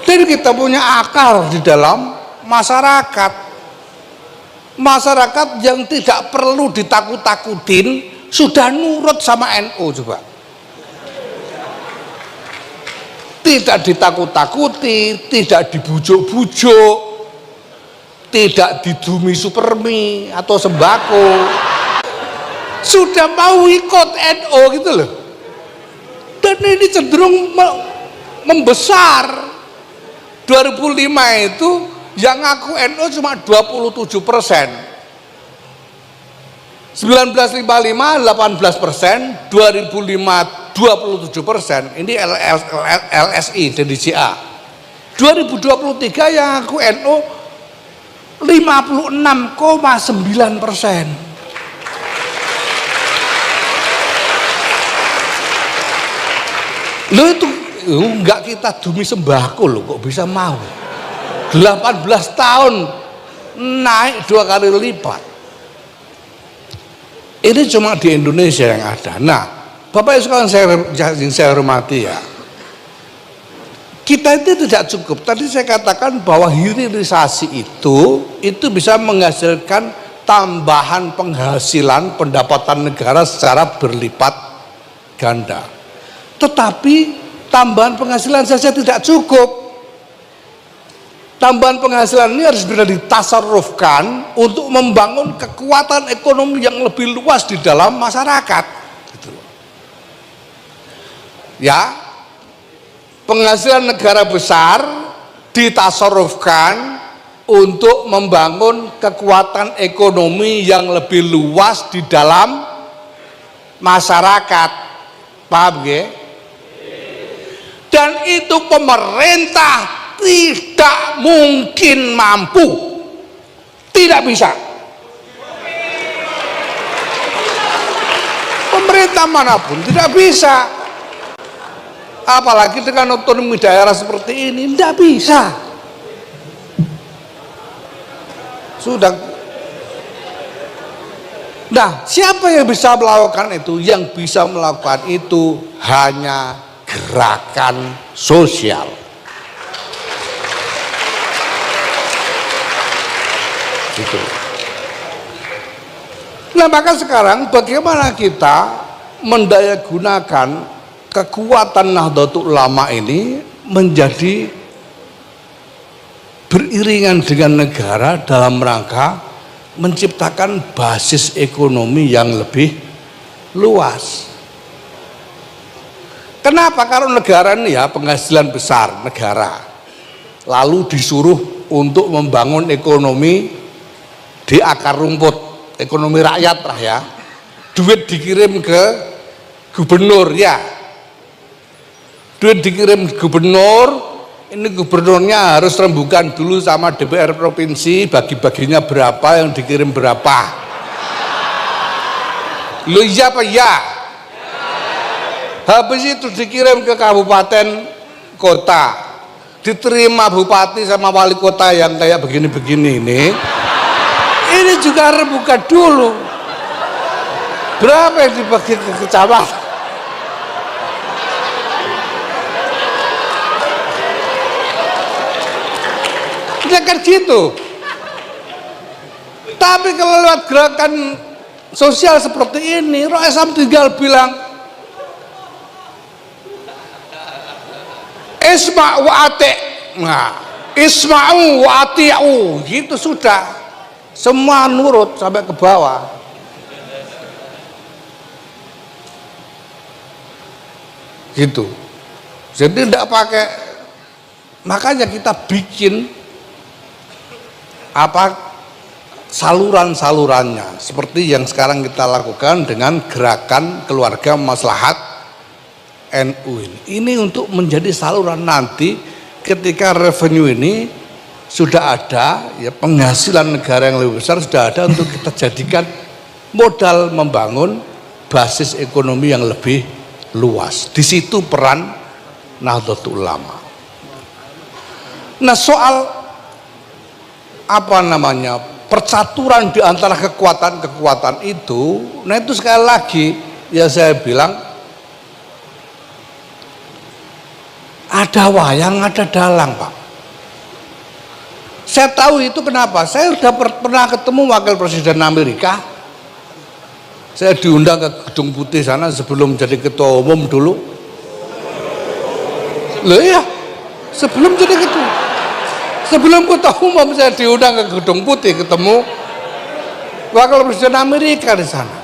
Dan kita punya akal di dalam masyarakat. Masyarakat yang tidak perlu ditakut-takutin sudah nurut sama NU coba. Tidak ditakut-takuti, tidak dibujuk-bujuk, tidak didumi supermi atau sembako. Sudah mau ikut NU gitu loh. Dan ini cenderung membesar. 2005 itu yang ngaku NU cuma 27%. 1955 18%, 2005 27%. Ini LSI dan DCA. 2023 yang ngaku NU 56,9%. Lo itu enggak kita demi sembako lo kok bisa mau 18 tahun naik 2 kali lipat. Ini cuma di Indonesia yang ada. Nah, Bapak Ibu sekalian saya hormati ya, kita itu tidak cukup. Tadi saya katakan bahwa hilirisasi itu bisa menghasilkan tambahan penghasilan pendapatan negara secara berlipat ganda. Tetapi tambahan penghasilan saja tidak cukup. Tambahan penghasilan ini harus benar ditasarrufkan untuk membangun kekuatan ekonomi yang lebih luas di dalam masyarakat. Gitu. Ya, penghasilan negara besar ditasarrufkan untuk membangun kekuatan ekonomi yang lebih luas di dalam masyarakat. Paham ya? Dan itu pemerintah tidak mungkin mampu, tidak bisa. Pemerintah manapun tidak bisa, apalagi dengan otonomi daerah seperti ini, tidak bisa. Sudah. Nah, siapa yang bisa melakukan itu? Yang bisa melakukan itu hanya gerakan sosial. Gitu. Nah, maka sekarang bagaimana kita mendayagunakan kekuatan Nahdlatul Ulama ini menjadi beriringan dengan negara dalam rangka menciptakan basis ekonomi yang lebih luas. Kenapa? Kalau negara ini ya penghasilan besar negara, lalu disuruh untuk membangun ekonomi di akar rumput, ekonomi rakyat lah ya, duit dikirim ke gubernur ya, duit dikirim ke gubernur, ini gubernurnya harus rembukan dulu sama DPR provinsi, bagi-baginya berapa, yang dikirim berapa. Lo iya apa ya? Habis itu dikirim ke kabupaten kota, diterima bupati sama wali kota yang kayak begini-begini ini juga rembukan dulu. Berapa yang dibagi ke kecamatan? Ya kan gitu. Tapi kalau lewat gerakan sosial seperti ini, Roh Islam tinggal bilang isma' wa ati'. Nah, isma'u wa ati'u, gitu sudah. Semua nurut sampai ke bawah. Gitu. Jadi tidak pakai, makanya kita bikin saluran-salurannya seperti yang sekarang kita lakukan dengan gerakan keluarga maslahat NU ini untuk menjadi saluran nanti ketika revenue ini sudah ada, ya penghasilan negara yang lebih besar sudah ada, untuk kita jadikan modal membangun basis ekonomi yang lebih luas. Di situ peran Nahdlatul Ulama. Nah, soal apa namanya percaturan di antara kekuatan-kekuatan itu, nah itu sekali lagi ya saya bilang ada wayang ada dalang, Pak. Saya tahu itu kenapa. Saya sudah pernah ketemu wakil presiden Amerika. Saya diundang ke Gedung Putih sana sebelum jadi ketua umum dulu. Loh ya, sebelum jadi ketua, sebelum ketua umum saya diundang ke Gedung Putih ketemu wakil presiden Amerika di sana.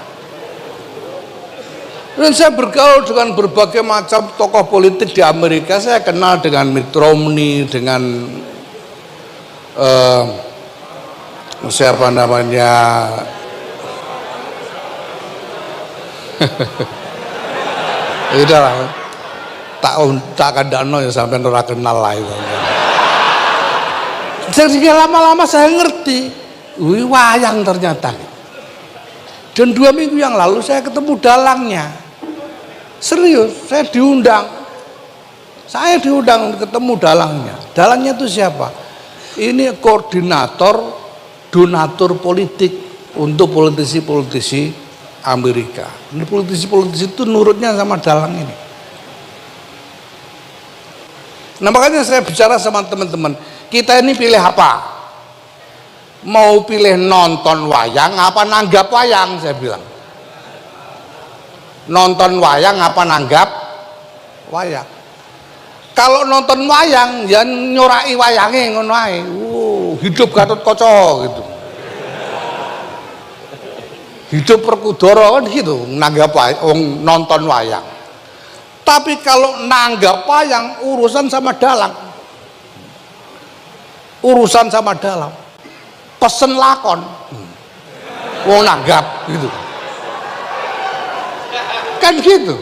Dan saya bergaul dengan berbagai macam tokoh politik di Amerika. Saya kenal dengan Mitt Romney, dengan siapa namanya, udahlah, tak kandano ya sampai ora kenal lah itu. Jadi lama-lama saya ngerti, wih wayang ternyata. Dan 2 minggu yang lalu saya ketemu dalangnya. Serius, saya diundang ketemu dalangnya. Dalangnya itu siapa? Ini koordinator donatur politik untuk politisi-politisi Amerika. Ini politisi-politisi itu nurutnya sama dalang ini. Nah makanya saya bicara sama teman-teman, kita ini pilih apa? Mau pilih nonton wayang apa nanggap wayang? Saya bilang nonton wayang apa nanggap wayang. Kalau nonton wayang ya nyorai wayange ngono ae. Hidup Gatotkaca gitu. Hidup Werkudara kan gitu, nanggap wayang, nonton wayang. Tapi kalau nanggap wayang urusan sama dalang. Urusan sama dalang. Pesen lakon. Wong nanggap gitu. Kan gitu.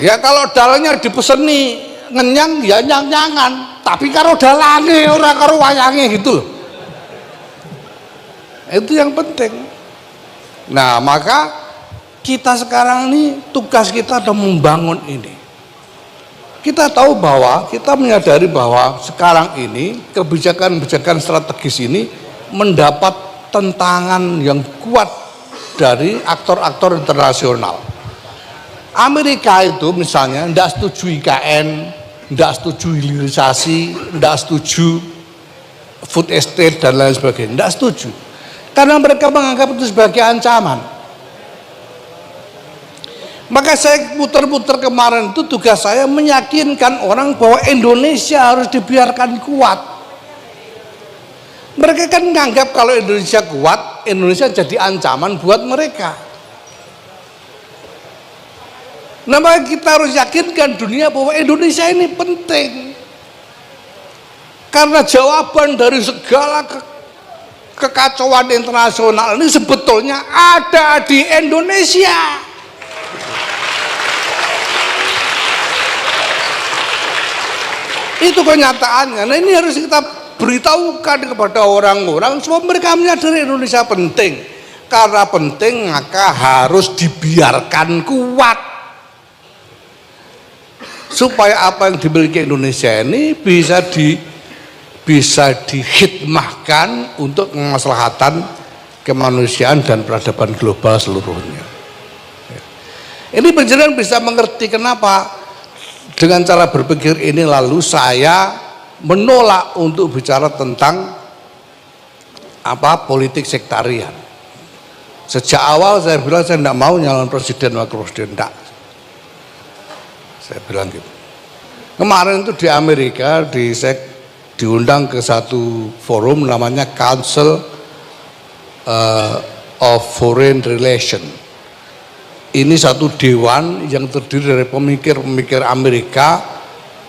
Ya kalau dalangnya dipeseni ngenyang ya nyang-nyangan, tapi karo dalange ora karo wayange gitu loh. Itu yang penting. Nah maka kita sekarang ini tugas kita adalah membangun ini. Kita tahu bahwa, kita menyadari bahwa sekarang ini kebijakan-kebijakan strategis ini mendapat tentangan yang kuat dari aktor-aktor internasional. Amerika itu misalnya tidak setuju IKN, tidak setuju hilirisasi, tidak setuju food estate dan lain sebagainya, tidak setuju. Karena mereka menganggap itu sebagai ancaman. Maka saya putar-putar kemarin itu tugas saya meyakinkan orang bahwa Indonesia harus dibiarkan kuat. Mereka kan menganggap kalau Indonesia kuat, Indonesia jadi ancaman buat mereka. Nah maka kita harus yakinkan dunia bahwa Indonesia ini penting. Karena jawaban dari segala kekacauan internasional ini sebetulnya ada di Indonesia. Itu kenyataannya. Nah, ini harus kita beritahukan kepada orang-orang supaya mereka menyadari Indonesia penting. Karena penting maka harus dibiarkan kuat. Supaya apa yang dimiliki Indonesia ini bisa dihikmahkan untuk kemaslahatan kemanusiaan dan peradaban global seluruhnya. Ini penjelasan bisa mengerti kenapa dengan cara berpikir ini lalu saya menolak untuk bicara tentang politik sektarian. Sejak awal saya bilang saya tidak mau nyalon presiden wakil presiden, tidak. Saya bilang gitu. Kemarin itu di Amerika saya diundang ke satu forum namanya Council of Foreign Relations. Ini satu dewan yang terdiri dari pemikir-pemikir Amerika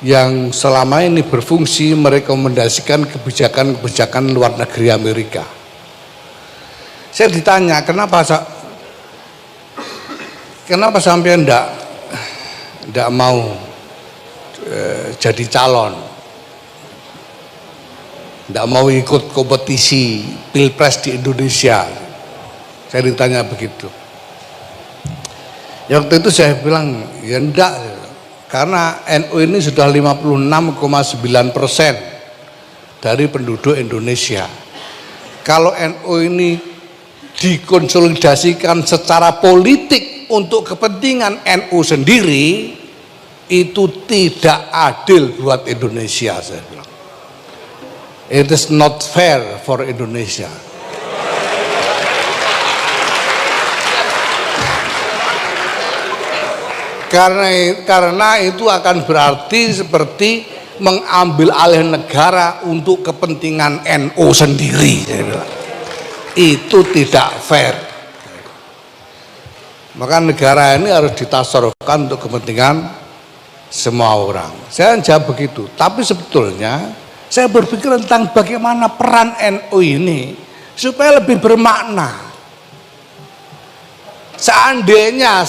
yang selama ini berfungsi merekomendasikan kebijakan-kebijakan luar negeri Amerika. Saya ditanya, kenapa sampai enggak mau jadi calon, enggak mau ikut kompetisi pilpres di Indonesia? Saya ditanya begitu. Waktu itu saya bilang ya enggak, karena NU ini sudah 56,9% dari penduduk Indonesia. Kalau NU ini dikonsolidasikan secara politik untuk kepentingan NU sendiri, itu tidak adil buat Indonesia, saya bilang. It is not fair for Indonesia. Karena itu akan berarti seperti mengambil alih negara untuk kepentingan NU sendiri. Itu tidak fair. Maka negara ini harus ditasarufkan untuk kepentingan semua orang. Saya jawab begitu. Tapi sebetulnya saya berpikir tentang bagaimana peran NU ini supaya lebih bermakna. Seandainya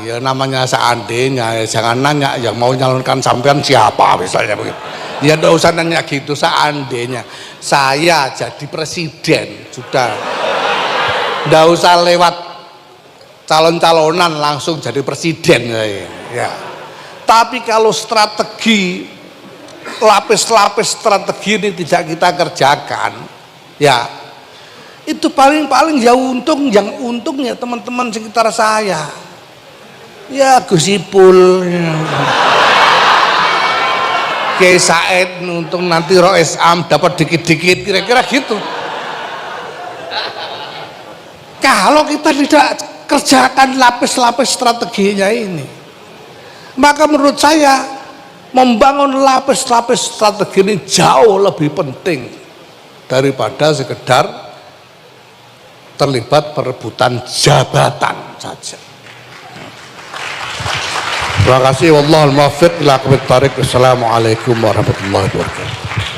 ya namanya seandainya, ya jangan nanya yang mau nyalonkan sampean siapa misalnya begitu. Ya enggak usah nanya gitu. Seandainya saya jadi presiden sudah, enggak usah lewat calon-calonan langsung jadi presiden ya. Tapi kalau strategi lapis-lapis strategi ini tidak kita kerjakan, ya itu paling yang untungnya teman-teman sekitar saya, ya Gus Ipul, ya. Kiai Said untung nanti Rois Am dapat dikit-dikit, kira-kira gitu. Kalau kita tidak kerjakan lapis-lapis strateginya ini, maka menurut saya membangun lapis-lapis strategi ini jauh lebih penting daripada sekedar terlibat perebutan jabatan saja. Terima kasih. Wallahul muwaffiq ila aqwamit thariq. Wassalamualaikum warahmatullahi wabarakatuh.